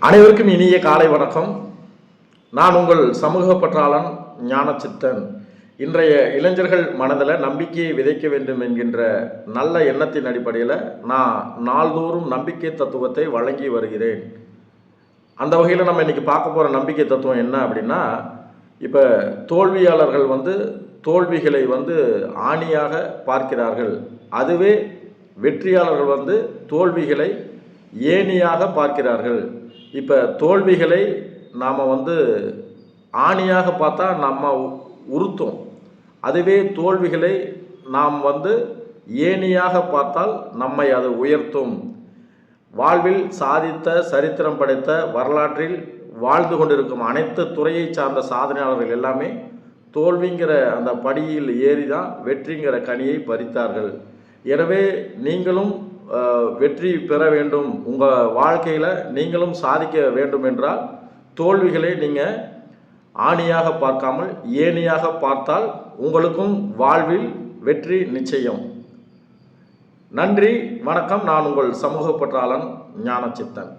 அனைவருக்கும் இனிய காலை வணக்கம். நான் உங்கள் சமூக பற்றாளன் ஞானச்சித்தன். இன்றைய இளைஞர்கள் மனதில் நம்பிக்கையை விதைக்க வேண்டும் என்கின்ற நல்ல எண்ணத்தின் அடிப்படையில் நான் நாள்தோறும் நம்பிக்கை தத்துவத்தை வழங்கி வருகிறேன். அந்த வகையில் நம்ம இன்றைக்கி பார்க்க போகிற நம்பிக்கை தத்துவம் என்ன அப்படின்னா, இப்போ தோல்வியாளர்கள் தோல்விகளை ஆணியாக பார்க்கிறார்கள். அதுவே வெற்றியாளர்கள் தோல்விகளை ஏணியாக பார்க்கிறார்கள். இப்போ தோல்விகளை நாம் ஆணியாக பார்த்தா நம்ம உறுத்தும். அதுவே தோல்விகளை நாம் ஏணியாக பார்த்தால் நம்மை அது உயர்த்தும். வாழ்வில் சாதித்த சரித்திரம் படைத்த வரலாற்றில் வாழ்ந்து கொண்டிருக்கும் அனைத்து துறையை சார்ந்த சாதனையாளர்கள் எல்லாமே தோல்விங்கிற அந்த படியில் ஏறி தான் வெற்றிங்கிற கனியை பறித்தார்கள். எனவே நீங்களும் வெற்றி பெற வேண்டும், உங்கள் வாழ்க்கையில் நீங்களும் சாதிக்க வேண்டும் என்றால் தோல்விகளை நீங்கள் ஆணியாக பார்க்காமல் ஏணியாக பார்த்தால் உங்களுக்கும் வாழ்வில் வெற்றி நிச்சயம். நன்றி, வணக்கம். நான் உங்கள் சமூக பற்றாளன் ஞானச்சித்தன்.